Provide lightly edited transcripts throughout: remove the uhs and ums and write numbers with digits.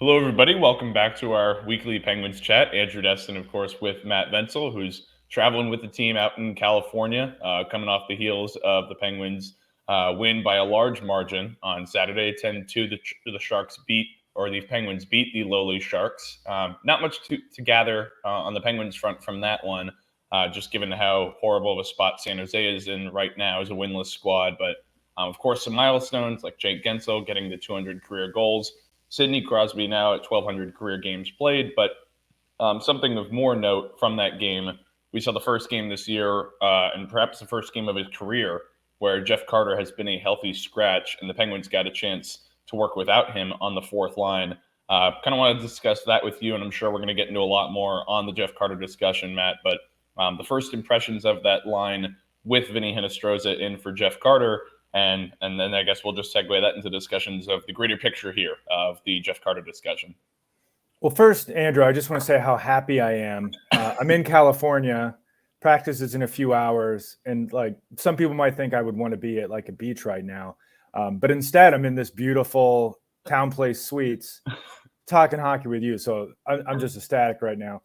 Hello, everybody. Welcome back to our weekly Penguins chat. Andrew Destin, of course, with Matt Vensel, who's traveling with the team out in California, coming off the heels of the Penguins win by a large margin on Saturday, 10-2. The Sharks beat, or the Penguins beat the lowly Sharks. Not much to gather on the Penguins front from that one, just given how horrible of a spot San Jose is in right now as a winless squad. But of course, some milestones like Jake Gensel getting the 200 career goals. Sidney Crosby now at 1,200 career games played, but something of more note from that game, we saw the first game this year, and perhaps the first game of his career, where Jeff Carter has been a healthy scratch, and the Penguins got a chance to work without him on the fourth line. Kind of want to discuss that with you, and I'm sure we're going to get into a lot more on the Jeff Carter discussion, Matt. But the first impressions of that line with Vinny Hinostroza in for Jeff Carter. And then I guess we'll just segue that into discussions of the greater picture here of the Jeff Carter discussion. Well, first, Andrew, I just want to say how happy I am. I'm in California. Practice is in a few hours. And like some people might think I would want to be at like a beach right now. But instead, I'm in this beautiful Town Place Suites talking hockey with you. So I'm just ecstatic right now.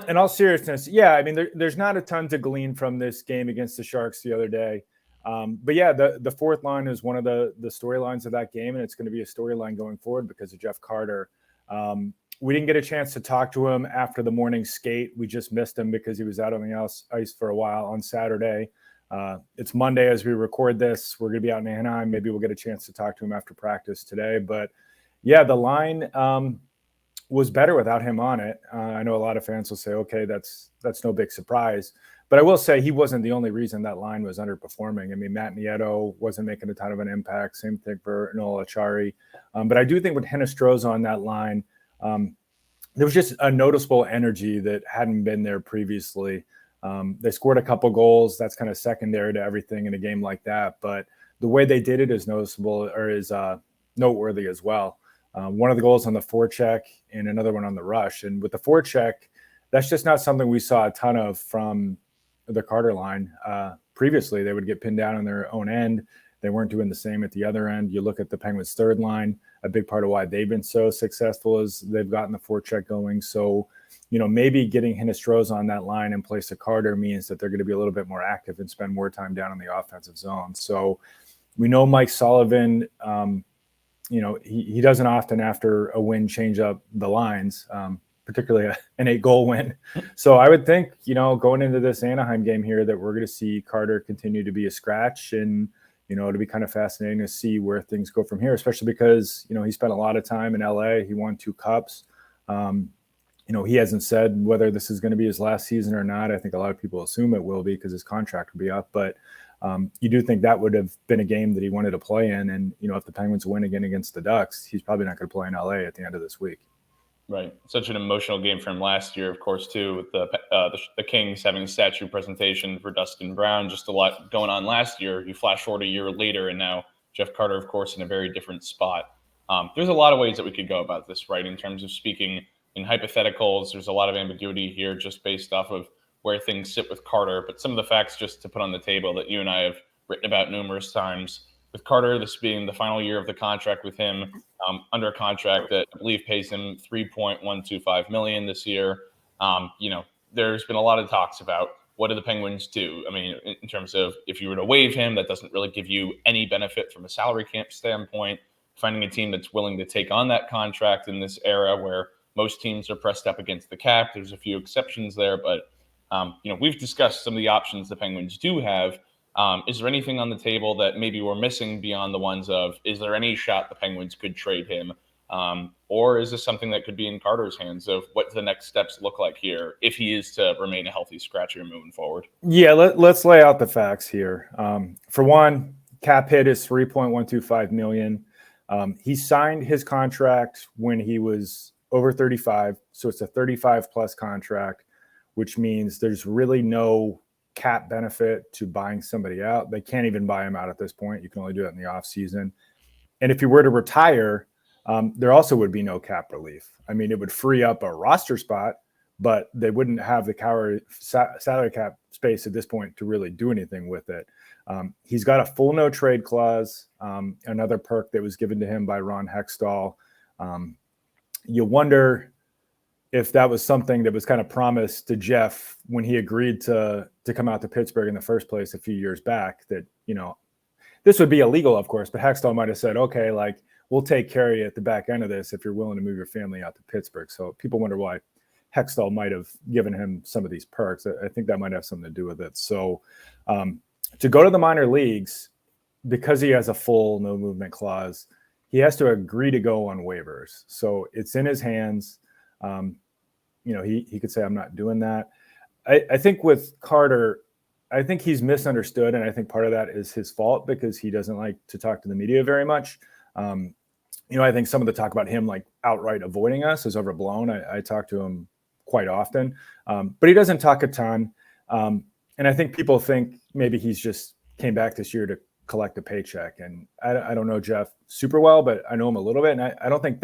In all seriousness, yeah, I mean, there's not a ton to glean from this game against the Sharks the other day. But yeah, the fourth line is one of the storylines of that game, and it's going to be a storyline going forward because of Jeff Carter. We didn't get a chance to talk to him after the morning skate. We just missed him because he was out on the ice for a while on Saturday. It's Monday as we record this. We're going to be out in Anaheim. Maybe we'll get a chance to talk to him after practice today. But yeah, the line was better without him on it. I know a lot of fans will say, okay, that's no big surprise. But I will say he wasn't the only reason that line was underperforming. I mean, Matt Nieto wasn't making a ton of an impact. Same thing for Noel Acciari. But I do think with Hinostroza on that line, there was just a noticeable energy that hadn't been there previously. They scored a couple goals. That's kind of secondary to everything in a game like that. But the way they did it is noticeable or is noteworthy as well. One of the goals on the forecheck and another one on the rush. And with the forecheck, that's just not something we saw a ton of from the Carter line. Previously, they would get pinned down on their own end. They weren't doing the same at the other end. You look at the Penguins' third line, a big part of why they've been so successful is they've gotten the forecheck going. So, maybe getting Hinostroza on that line in place of Carter means that they're going to be a little bit more active and spend more time down in the offensive zone. So we know Mike Sullivan, he doesn't often after a win change up the lines, particularly an 8-goal win. So I would think, going into this Anaheim game here that we're going to see Carter continue to be a scratch, and, it'll be kind of fascinating to see where things go from here, especially because, he spent a lot of time in LA. He won 2 cups. He hasn't said whether this is going to be his last season or not. I think a lot of people assume it will be because his contract will be up, but you do think that would have been a game that he wanted to play in. And, if the Penguins win again against the Ducks, he's probably not going to play in LA at the end of this week. Right. Such an emotional game for him last year, of course, too, with the Kings having a statue presentation for Dustin Brown. Just a lot going on last year. You flash forward a year later, and now Jeff Carter, of course, in a very different spot. There's a lot of ways that we could go about this, right? In terms of speaking in hypotheticals, there's a lot of ambiguity here just based off of where things sit with Carter. But some of the facts just to put on the table that you and I have written about numerous times. With Carter, this being the final year of the contract with him, under a contract that I believe pays him $3.125 million this year. There's been a lot of talks about what do the Penguins do? I mean, in terms of if you were to waive him, that doesn't really give you any benefit from a salary cap standpoint. Finding a team that's willing to take on that contract in this era where most teams are pressed up against the cap. There's a few exceptions there, but we've discussed some of the options the Penguins do have. Is there anything on the table that maybe we're missing beyond the ones of, is there any shot the Penguins could trade him? Or is this something that could be in Carter's hands of what the next steps look like here if he is to remain a healthy scratcher moving forward? Yeah, let's lay out the facts here. For one, cap hit is $3.125 million. He signed his contract when he was over 35. So it's a 35 plus contract, which means there's really no cap benefit to buying somebody out. They can't even buy him out at this point. You can only do it in the off season. And if he were to retire, there also would be no cap relief. I mean, it would free up a roster spot, but they wouldn't have the salary cap space at this point to really do anything with it. He's got a full no trade clause, another perk that was given to him by Ron Hextall. you wonder if that was something that was kind of promised to Jeff when he agreed to come out to Pittsburgh in the first place a few years back, that, this would be illegal, of course, but Hextall might have said, okay, like, we'll take care of you at the back end of this if you're willing to move your family out to Pittsburgh. So people wonder why Hextall might have given him some of these perks. I think that might have something to do with it. So to go to the minor leagues, because he has a full no movement clause, he has to agree to go on waivers. So it's in his hands. He could say, I'm not doing that. I think with Carter, I think he's misunderstood. And I think part of that is his fault because he doesn't like to talk to the media very much. I think some of the talk about him like outright avoiding us is overblown. I talk to him quite often, but he doesn't talk a ton. And I think people think maybe he's just came back this year to collect a paycheck. And I don't know Jeff super well, but I know him a little bit. And I don't think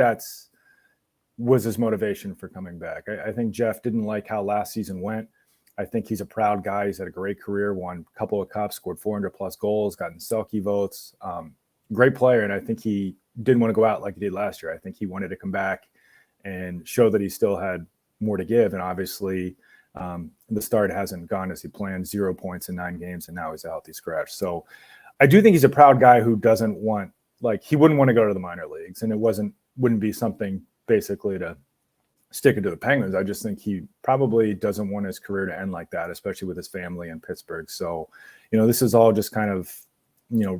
was his motivation for coming back. I think Jeff didn't like how last season went. I think he's a proud guy. He's had a great career, won a couple of cups, scored 400 plus goals, gotten Selke votes. Great player. And I think he didn't want to go out like he did last year. I think he wanted to come back and show that he still had more to give. And obviously the start hasn't gone as he planned, 0 points in 9 games. And now he's a healthy scratch. So I do think he's a proud guy who doesn't want, like, he wouldn't want to go to the minor leagues. And it wouldn't be something basically to stick it to the Penguins. I just think he probably doesn't want his career to end like that, especially with his family in Pittsburgh. So, this is all just kind of,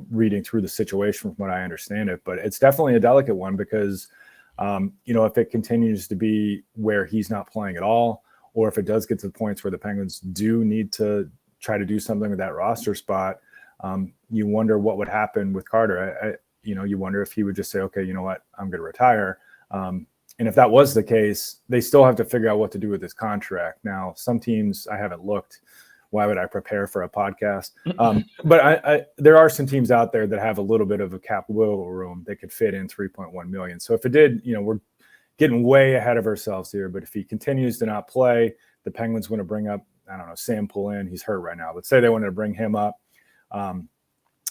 reading through the situation from what I understand it, but it's definitely a delicate one because, if it continues to be where he's not playing at all, or if it does get to the points where the Penguins do need to try to do something with that roster spot, you wonder what would happen with Carter. You wonder if he would just say, okay, you know what, I'm going to retire. And if that was the case, they still have to figure out what to do with this contract. Now, some teams, I haven't looked. Why would I prepare for a podcast? But there are some teams out there that have a little bit of a cap wiggle room that could fit in 3.1 million. So if it did, we're getting way ahead of ourselves here. But if he continues to not play, the Penguins want to bring up, I don't know, Sam Poulin. He's hurt right now. But say they wanted to bring him up.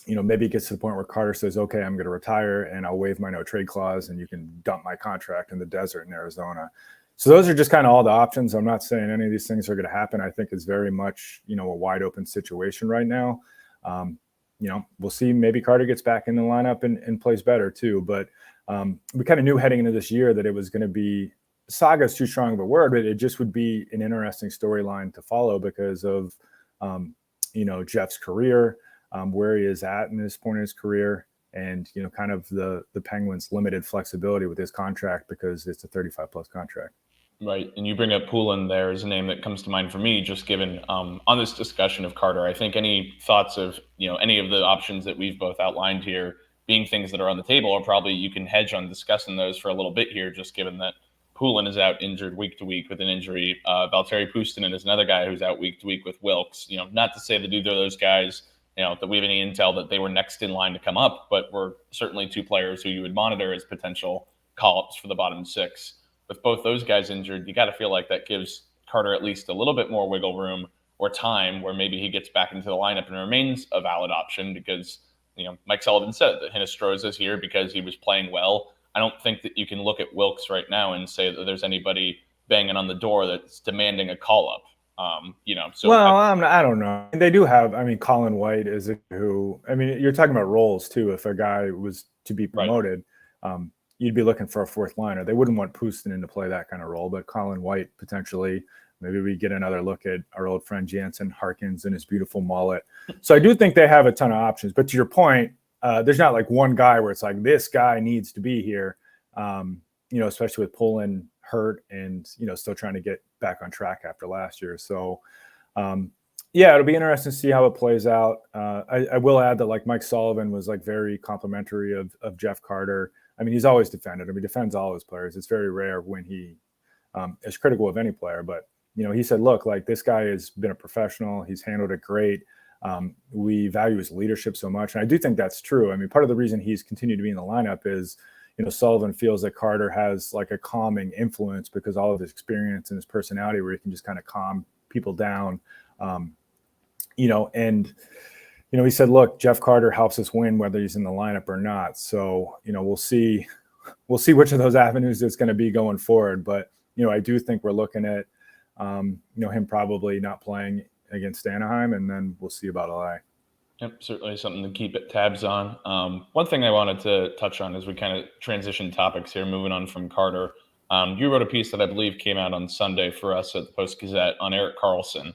Maybe it gets to the point where Carter says, okay, I'm going to retire and I'll waive my no trade clause and you can dump my contract in the desert in Arizona. So those are just kind of all the options. I'm not saying any of these things are going to happen. I think it's very much, a wide open situation right now. We'll see. Maybe Carter gets back in the lineup and plays better too. But we kind of knew heading into this year that it was going to be, saga is too strong of a word, but it just would be an interesting storyline to follow because of, Jeff's career. Where he is at in this point in his career and, kind of the Penguins' limited flexibility with his contract because it's a 35-plus contract. Right. And you bring up Poulin there as a name that comes to mind for me, just given on this discussion of Carter. I think any thoughts of, any of the options that we've both outlined here being things that are on the table are probably you can hedge on discussing those for a little bit here, just given that Poulin is out injured week to week with an injury. Valtteri Puustinen is another guy who's out week to week with Wilkes. Not to say that either of those guys that we have any intel that they were next in line to come up, but we're certainly two players who you would monitor as potential call-ups for the bottom 6. With both those guys injured, you got to feel like that gives Carter at least a little bit more wiggle room or time where maybe he gets back into the lineup and remains a valid option because, Mike Sullivan said that Hinostroza's here because he was playing well. I don't think that you can look at Wilkes right now and say that there's anybody banging on the door that's demanding a call-up. So I don't know. They do have, Colin White is you're talking about roles too. If a guy was to be promoted, right. You'd be looking for a fourth liner. They wouldn't want Puustinen to play that kind of role, but Colin White potentially, maybe we get another look at our old friend Jansen Harkins and his beautiful mullet. So I do think they have a ton of options, but to your point, there's not like one guy where it's like, this guy needs to be here. Especially with Poulin hurt and, still trying to get back on track after last year. So, it'll be interesting to see how it plays out. I will add that like Mike Sullivan was like very complimentary of Jeff Carter. He's always defended him. He defends all his players. It's very rare when he is critical of any player, but, he said, look, like this guy has been a professional. He's handled it great. We value his leadership so much. And I do think that's true. Part of the reason he's continued to be in the lineup is, Sullivan feels that Carter has like a calming influence because all of his experience and his personality where he can just kind of calm people down. He said, look, Jeff Carter helps us win whether he's in the lineup or not. So, we'll see we'll see which of those avenues it's going to be going forward. But, I do think we're looking at, him probably not playing against Anaheim, and then we'll see about LA. Yep, certainly something to keep tabs on. One thing I wanted to touch on as we kind of transition topics here, moving on from Carter. You wrote a piece that I believe came out on Sunday for us at the Post-Gazette on Erik Karlsson,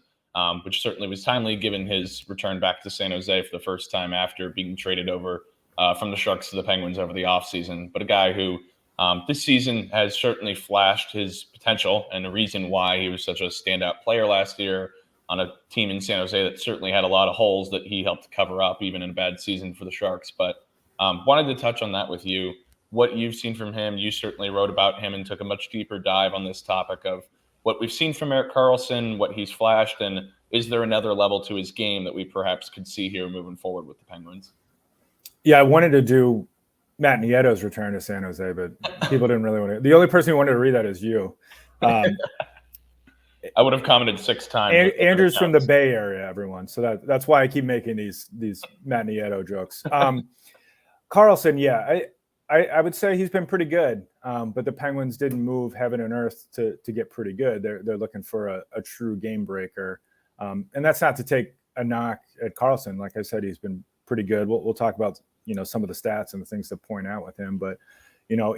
which certainly was timely given his return back to San Jose for the first time after being traded over from the Sharks to the Penguins over the offseason. But a guy who this season has certainly flashed his potential and the reason why he was such a standout player last year on a team in San Jose that certainly had a lot of holes that he helped cover up even in a bad season for the Sharks. But wanted to touch on that with you. What you've seen from him, you certainly wrote about him and took a much deeper dive on this topic of what we've seen from Erik Karlsson, what he's flashed, and is there another level to his game that we perhaps could see here moving forward with the Penguins? Yeah, I wanted to do Matt Nieto's return to San Jose, but people didn't really want to. The only person who wanted to read that is you. I would have commented 6 times. Andrew's from the Bay Area, everyone. So that's why I keep making these Matt Nieto jokes. Karlsson, yeah, I would say he's been pretty good, but the Penguins didn't move heaven and earth to get pretty good. They're looking for a true game breaker, and that's not to take a knock at Karlsson. Like I said, he's been pretty good. We'll talk about some of the stats and the things to point out with him, but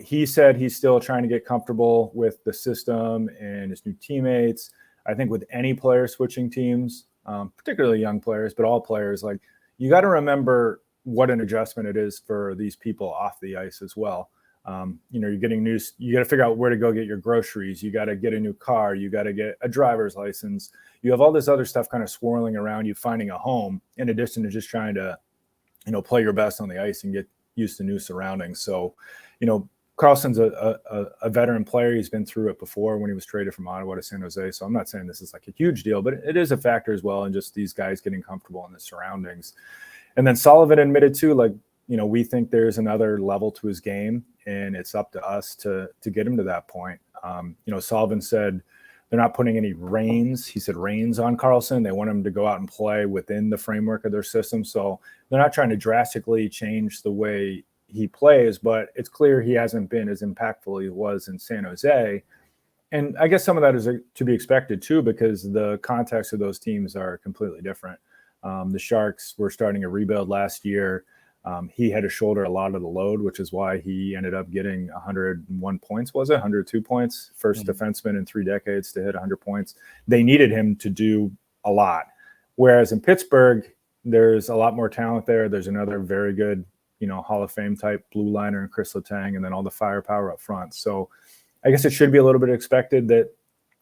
he said he's still trying to get comfortable with the system and his new teammates. I think with any player switching teams, particularly young players, but all players, like you got to remember what an adjustment it is for these people off the ice as well. You're getting news. You got to figure out where to go get your groceries. You got to get a new car. You got to get a driver's license. You have all this other stuff kind of swirling around you, finding a home in addition to just trying to, play your best on the ice and get used to new surroundings. So, Karlsson's a veteran player. He's been through it before when he was traded from Ottawa to San Jose. So I'm not saying this is like a huge deal, but it is a factor as well. And just these guys getting comfortable in the surroundings. And then Sullivan admitted too, we think there's another level to his game and it's up to us to get him to that point. Sullivan said they're not putting any reins. He said reins on Karlsson. They want him to go out and play within the framework of their system. So they're not trying to drastically change the way he plays, but it's clear he hasn't been as impactful as he was in San Jose. And I guess some of that is to be expected too, because the context of those teams are completely different. The Sharks were starting a rebuild last year. He had to shoulder a lot of the load, which is why he ended up getting 101 points, was it? 102 points, first defenseman in 3 decades to hit 100 points. They needed him to do a lot. Whereas in Pittsburgh, there's a lot more talent there. There's another very good, Hall of Fame type blue liner in Chris Letang, and then all the firepower up front. So I guess it should be a little bit expected that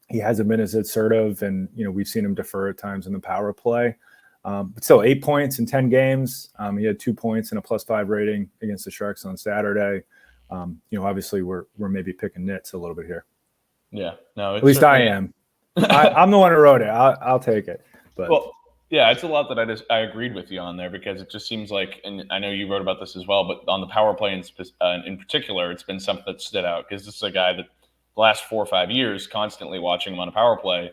he hasn't been as assertive, and, we've seen him defer at times in the power play. But still 8 points in 10 games. He had 2 points and a +5 rating against the Sharks on Saturday. Obviously we're maybe picking nits a little bit here. Yeah, no, at least I am. I'm the one who wrote it. I'll take it. But well, yeah, it's a lot that I agreed with you on there, because it just seems like, and I know you wrote about this as well, but on the power play in particular, it's been something that stood out, because this is a guy that the last 4 or 5 years, constantly watching him on a power play,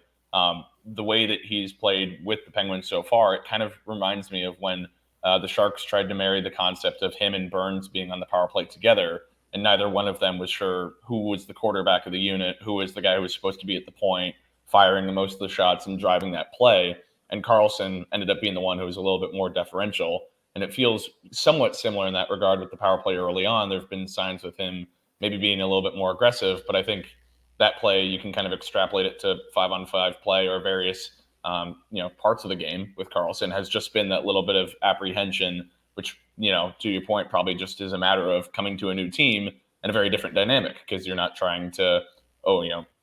the way that he's played with the Penguins so far, it kind of reminds me of when the Sharks tried to marry the concept of him and Burns being on the power play together, and neither one of them was sure who was the quarterback of the unit, who was the guy who was supposed to be at the point, firing the most of the shots and driving that play. And Karlsson ended up being the one who was a little bit more deferential. And it feels somewhat similar in that regard with the power play early on. There have been signs with him maybe being a little bit more aggressive, but I think that play, you can kind of extrapolate it to 5-on-5 play or various, parts of the game with Karlsson, has just been that little bit of apprehension, which, to your point, probably just is a matter of coming to a new team and a very different dynamic, because you're not trying to,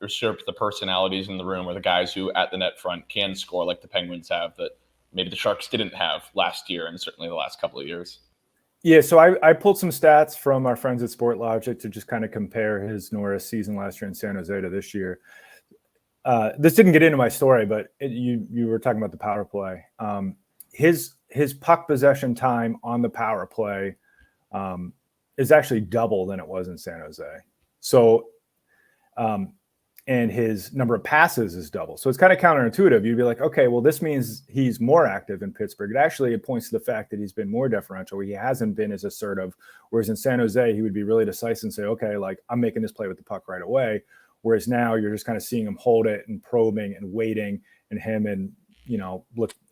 usurp the personalities in the room or the guys who at the net front can score like the Penguins have, that maybe the Sharks didn't have last year and certainly the last couple of years. Yeah, so I pulled some stats from our friends at Sport Logic to just kind of compare his Norris season last year in San Jose to this year. This didn't get into my story, but you were talking about the power play. His puck possession time on the power play is actually double than it was in San Jose. So and his number of passes is double. So it's kind of counterintuitive. You'd be like, okay, well, this means he's more active in Pittsburgh. It points to the fact that he's been more deferential. He hasn't been as assertive. Whereas in San Jose, he would be really decisive and say, okay, like I'm making this play with the puck right away. Whereas now you're just kind of seeing him hold it and probing and waiting, and him and,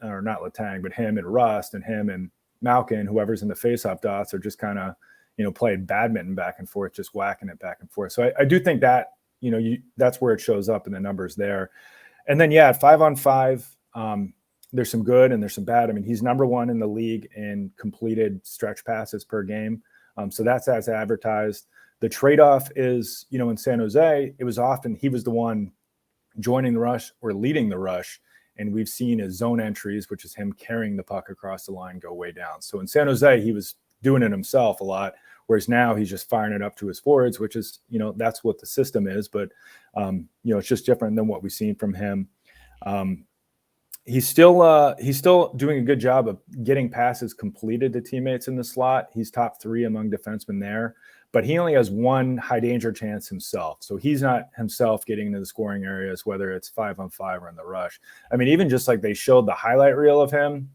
or not Letang, but him and Rust and him and Malkin, whoever's in the faceoff dots, are just kind of, playing badminton back and forth, just whacking it back and forth. So I do think that, that's where it shows up in the numbers there. And then, at 5-on-5, there's some good and there's some bad. I mean, he's number one in the league in completed stretch passes per game. So that's as advertised. The trade-off is, in San Jose, it was often he was the one joining the rush or leading the rush. And we've seen his zone entries, which is him carrying the puck across the line, go way down. So in San Jose, he was doing it himself a lot. Whereas now he's just firing it up to his forwards, which is, that's what the system is. But, it's just different than what we've seen from him. He's still doing a good job of getting passes completed to teammates in the slot. He's top 3 among defensemen there, but he only has one high danger chance himself. So he's not himself getting into the scoring areas, whether it's 5-on-5 or in the rush. I mean, even just like they showed the highlight reel of him,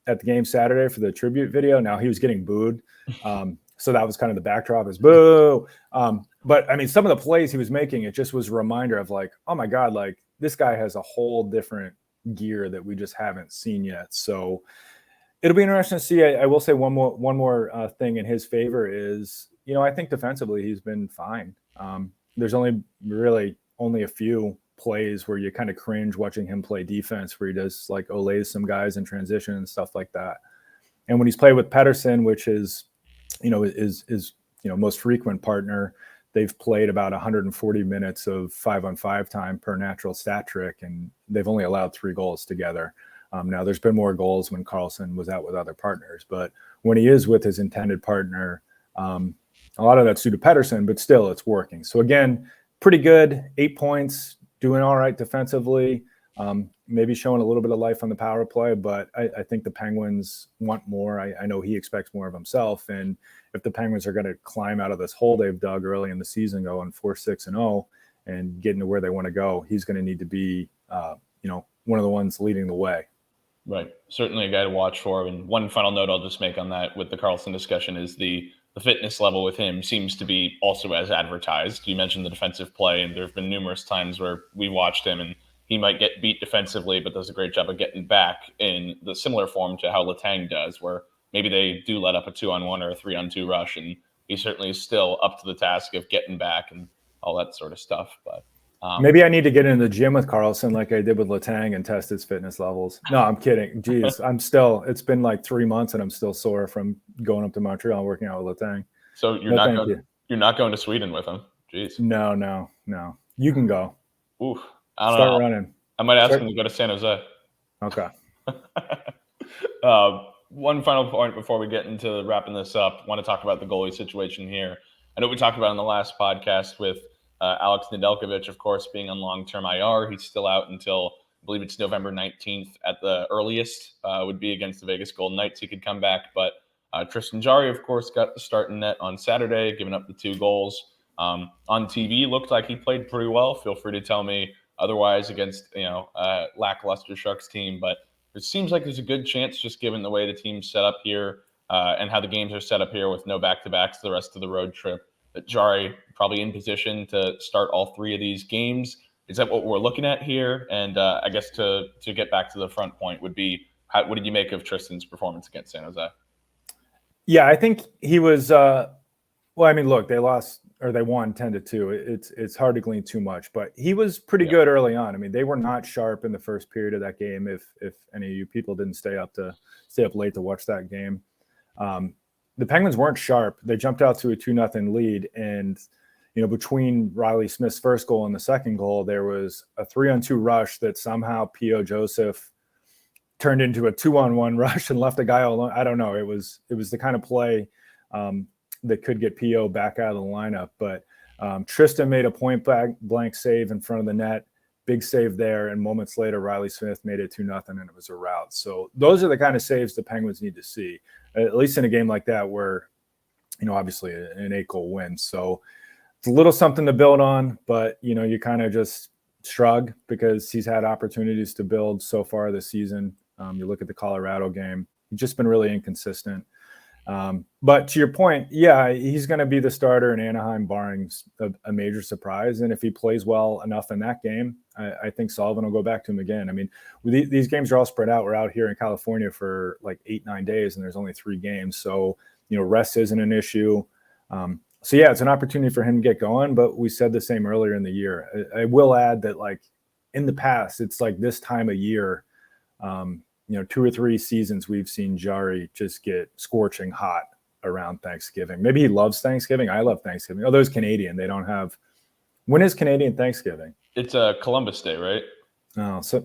at the game Saturday for the tribute video. Now he was getting booed. So that was kind of the backdrop is boo. But I mean, some of the plays he was making, it just was a reminder of like, oh my God, like this guy has a whole different gear that we just haven't seen yet. So it'll be interesting to see. I will say one more thing in his favor is, I think defensively he's been fine. There's only a few plays where you kind of cringe watching him play defense, where he does like olays some guys in transition and stuff like that. And when he's played with Pettersson, which is most frequent partner, they've played about 140 minutes of 5-on-5 time per natural stat trick, and they've only allowed 3 goals together. Now there's been more goals when Karlsson was out with other partners, but when he is with his intended partner, a lot of that's due to Pettersson, but still it's working. So again, pretty good, 8 points, doing all right defensively, maybe showing a little bit of life on the power play, but I think the Penguins want more. I know he expects more of himself. And if the Penguins are going to climb out of this hole they've dug early in the season, going 4-6-0 and getting to where they want to go, he's going to need to be, one of the ones leading the way. Right. Certainly a guy to watch for. And one final note I'll just make on that with the Karlsson discussion is the fitness level with him seems to be also as advertised. You mentioned the defensive play, and there have been numerous times where we watched him and he might get beat defensively, but does a great job of getting back in the similar form to how Letang does, where maybe they do let up a 2-on-1 or a 3-on-2 rush, and he certainly is still up to the task of getting back and all that sort of stuff. But maybe I need to get in the gym with Karlsson like I did with Letang and test his fitness levels. No, I'm kidding. Jeez, it's been like 3 months and I'm still sore from going up to Montreal and working out with Letang. So you're not going to Sweden with him? Jeez. No. You can go. Oof. I don't Start know. running. I might ask him to go to San Jose. Okay. One final point before we get into wrapping this up. I want to talk about the goalie situation here. I know we talked about in the last podcast with Alex Nedeljkovic, of course, being on long-term IR. He's still out until, I believe it's November 19th at the earliest, would be against the Vegas Golden Knights. He could come back. But Tristan Jarry, of course, got the start in net on Saturday, giving up the 2 goals. On TV, looked like he played pretty well. Feel free to tell me otherwise against, lackluster Sharks team. But it seems like there's a good chance, just given the way the team's set up here and how the games are set up here with no back-to-backs the rest of the road trip, that Jarry probably in position to start all 3 of these games. Is that what we're looking at here? And I guess to get back to the front point would be, what did you make of Tristan's performance against San Jose? Yeah, I think he was look, they won 10-2. It's hard to glean too much, but he was pretty good early on. I mean, they were not sharp in the first period of that game. If any of you people didn't stay up late to watch that game, the Penguins weren't sharp. They jumped out to a 2-0 lead, and between Riley Smith's first goal and the second goal, there was a 3-on-2 rush that somehow P.O. Joseph turned into a 2-on-1 rush and left a guy all alone. I don't know. It was the kind of play that could get P.O. back out of the lineup. But Tristan made a point-blank save in front of the net, big save there, and moments later, Riley Smith made it 2-0, and it was a rout. So those are the kind of saves the Penguins need to see, at least in a game like that where, obviously an 8-goal win. So it's a little something to build on, but you kind of just shrug because he's had opportunities to build so far this season. You look at the Colorado game, he's just been really inconsistent. But to your point, yeah, he's going to be the starter in Anaheim, barring a major surprise. And if he plays well enough in that game, I think Sullivan will go back to him again. I mean, these games are all spread out. We're out here in California for like 8-9 days, and there's only 3 games. So, rest isn't an issue. So yeah, it's an opportunity for him to get going, but we said the same earlier in the year. I will add that, like, in the past, it's like this time of year, 2 or 3 seasons we've seen Jarry just get scorching hot around Thanksgiving. Maybe he loves Thanksgiving. I love Thanksgiving. Although it's Canadian, they don't have. When is Canadian Thanksgiving? It's Columbus Day, right? Oh, so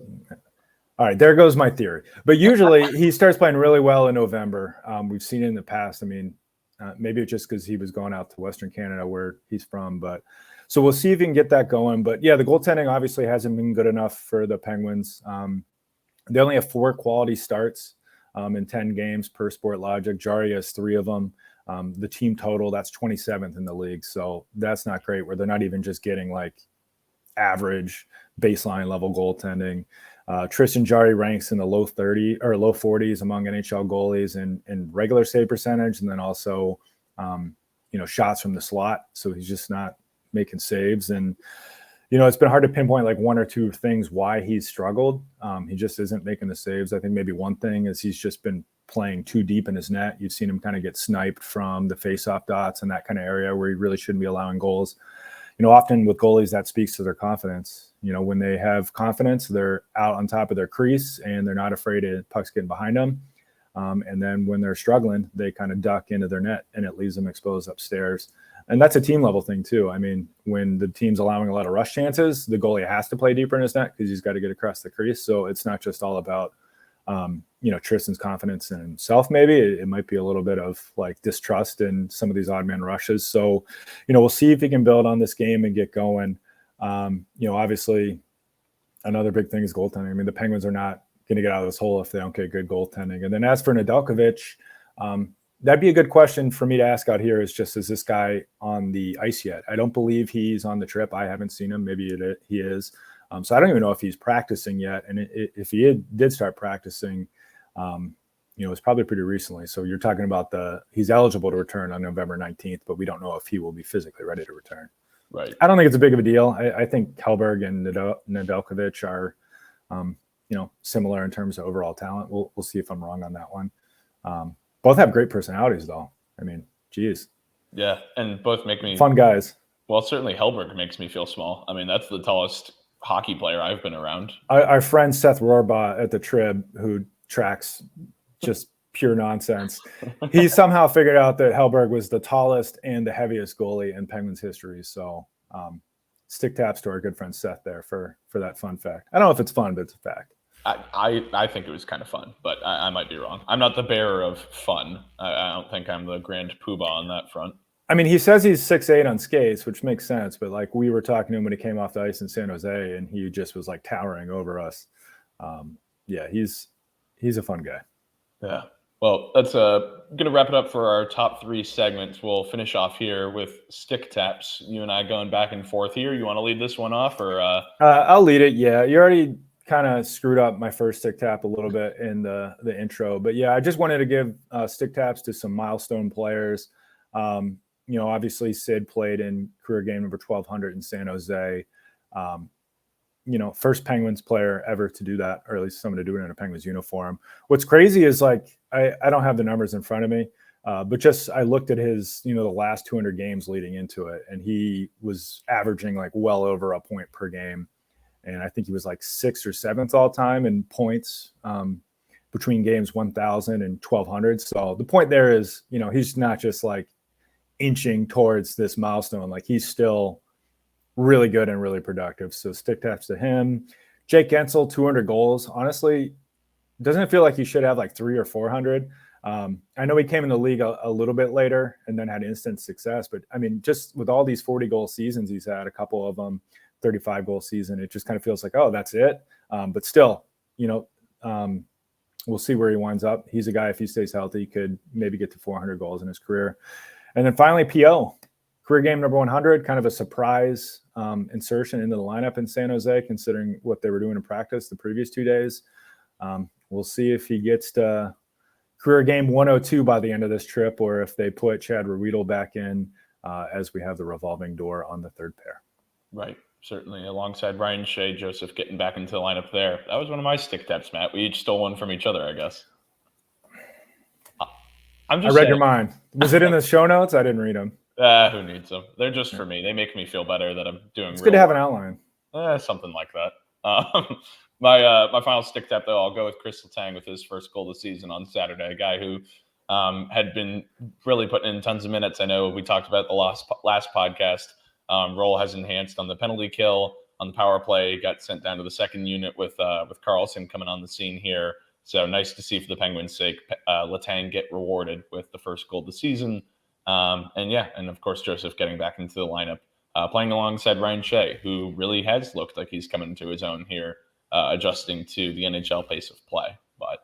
all right, there goes my theory. But usually he starts playing really well in November. We've seen it in the past. I mean, maybe it's just because he was going out to Western Canada where he's from. But so we'll see if he can get that going. But yeah, the goaltending obviously hasn't been good enough for the Penguins. They only have 4 quality starts in 10 games per Sport Logic. Jarry has 3 of them. The team total, that's 27th in the league. So that's not great, where they're not even just getting like average baseline level goaltending. Tristan Jarry ranks in the low 40s among NHL goalies in regular save percentage, and then also shots from the slot. So he's just not making saves. And it's been hard to pinpoint like 1 or 2 things why he's struggled. He just isn't making the saves. I think maybe one thing is he's just been playing too deep in his net. You've seen him kind of get sniped from the face-off dots and that kind of area where he really shouldn't be allowing goals. Often with goalies, that speaks to their confidence. When they have confidence, they're out on top of their crease and they're not afraid of pucks getting behind them. And then when they're struggling, they kind of duck into their net and it leaves them exposed upstairs. And that's a team level thing too. I mean, when the team's allowing a lot of rush chances, the goalie has to play deeper in his net because he's got to get across the crease. So it's not just all about, Tristan's confidence in himself. Maybe it might be a little bit of like distrust in some of these odd man rushes. So, we'll see if he can build on this game and get going. Obviously another big thing is goaltending. I mean, the Penguins are not going to get out of this hole if they don't get good goaltending. And then as for Nedeljkovic, that'd be a good question for me to ask out here is this guy on the ice yet? I don't believe he's on the trip. I haven't seen him. Maybe he is. So I don't even know if he's practicing yet. And if he did start practicing, it's probably pretty recently. So you're talking about he's eligible to return on November 19th, but we don't know if he will be physically ready to return. Right. I don't think it's a big of a deal. I think Hellberg and Nedeljkovic are, similar in terms of overall talent. We'll see if I'm wrong on that one. Both have great personalities, though. I mean, geez. Yeah, and both make me fun guys. Well, certainly Hellberg makes me feel small. I mean, that's the tallest hockey player I've been around. Our friend Seth Rohrbaugh at the Trib, who tracks just pure nonsense, he somehow figured out that Hellberg was the tallest and the heaviest goalie in Penguins history. So stick taps to our good friend Seth there for that fun fact. I don't know if it's fun, but it's a fact. I think it was kind of fun, but I might be wrong. I'm not the bearer of fun. I don't think I'm the grand poobah on that front. I mean, he says he's 6'8" on skates, which makes sense. But like we were talking to him when he came off the ice in San Jose, and he just was like towering over us. Yeah, he's a fun guy. Yeah. Well, that's going to wrap it up for our top 3 segments. We'll finish off here with stick taps. You and I going back and forth here. You want to lead this one off, or? I'll lead it. Yeah, you already kind of screwed up my first stick tap a little bit in the intro, but yeah, I just wanted to give stick taps to some milestone players. Obviously Sid played in career game number 1200 in San Jose. First Penguins player ever to do that, or at least someone to do it in a Penguins uniform. What's crazy is like, I don't have the numbers in front of me, but just I looked at his, the last 200 games leading into it, and he was averaging like well over a point per game. And I think he was like 6th or 7th all time in points between games 1,000 and 1,200. So the point there is, he's not just like inching towards this milestone. Like he's still really good and really productive. So stick taps to him. Jake Gensel, 200 goals. Honestly, doesn't it feel like he should have like 300 or 400? I know he came in the league a little bit later and then had instant success. But I mean, just with all these 40-goal seasons he's had, a couple of them, 35-goal season, it just kind of feels like, oh, that's it. But still, we'll see where he winds up. He's a guy, if he stays healthy, could maybe get to 400 goals in his career. And then finally, P.O., career game number 100, kind of a surprise insertion into the lineup in San Jose, considering what they were doing in practice the previous 2 days. We'll see if he gets to career game 102 by the end of this trip, or if they put Chad Ruedel back in as we have the revolving door on the third pair. Right. Certainly. Alongside Ryan Shea, Joseph getting back into the lineup there. That was one of my stick taps, Matt. We each stole one from each other, I guess. I read your mind. Was it in the show notes? I didn't read them. Who needs them? They're just for me. They make me feel better that I'm doing. It's good to have an outline. Something like that. My final stick tap, though, I'll go with Chris Letang with his first goal of the season on Saturday. A guy who had been really putting in tons of minutes. I know we talked about the last podcast. Role has enhanced on the penalty kill, on the power play. Got sent down to the second unit with Karlsson coming on the scene here. So nice to see for the Penguins' sake, Letang get rewarded with the first goal of the season. And of course, Joseph getting back into the lineup, playing alongside Ryan Shea, who really has looked like he's coming into his own here, adjusting to the NHL pace of play. But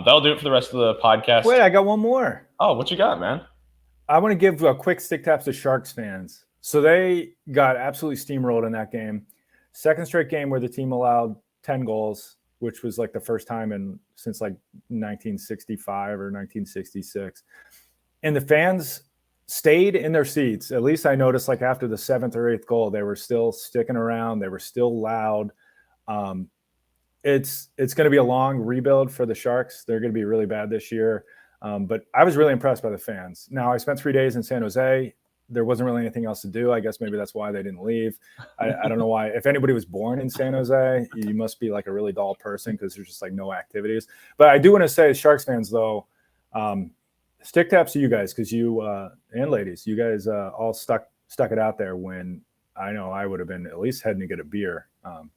that'll do it for the rest of the podcast. Wait, I got one more. Oh, what you got, man? I want to give a quick stick taps to Sharks fans. So they got absolutely steamrolled in that game. Second straight game where the team allowed 10 goals, which was like the first time since like 1965 or 1966. And the fans stayed in their seats. At least I noticed, like after the 7th or 8th goal, they were still sticking around. They were still loud. It's going to be a long rebuild for the Sharks. They're going to be really bad this year. But I was really impressed by the fans. Now, I spent 3 days in San Jose. There wasn't really anything else to do. I guess maybe that's why they didn't leave. I don't know why. If anybody was born in San Jose, you must be like a really dull person because there's just like no activities. But I do want to say, Sharks fans, though, stick taps to you guys, because you and ladies, you guys all stuck it out there when I know I would have been at least heading to get a beer,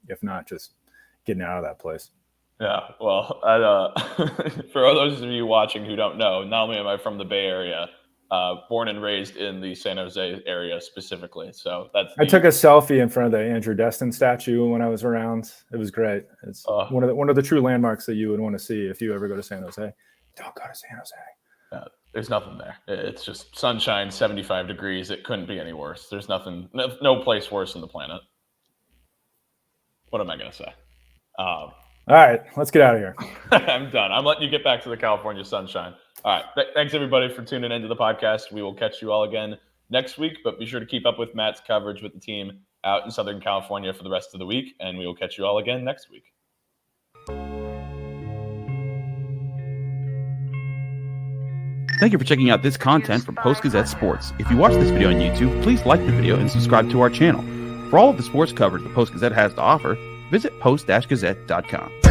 if not just getting out of that place. Yeah, well, for all those of you watching who don't know, not only am I from the Bay Area, born and raised in the San Jose area specifically. So I took a selfie in front of the Andrew Destin statue when I was around. It was great. It's one of the true landmarks that you would want to see if you ever go to San Jose. Don't go to San Jose. There's nothing there. It's just sunshine, 75 degrees. It couldn't be any worse. There's nothing, no place worse on the planet. What am I going to say? All right, let's get out of here. I'm done. I'm letting you get back to the California sunshine. All right. Thanks, everybody, for tuning into the podcast. We will catch you all again next week, but be sure to keep up with Matt's coverage with the team out in Southern California for the rest of the week, and we will catch you all again next week. Thank you for checking out this content from Post-Gazette Sports. If you watch this video on YouTube, please like the video and subscribe to our channel. For all of the sports coverage the Post-Gazette has to offer, visit post-gazette.com.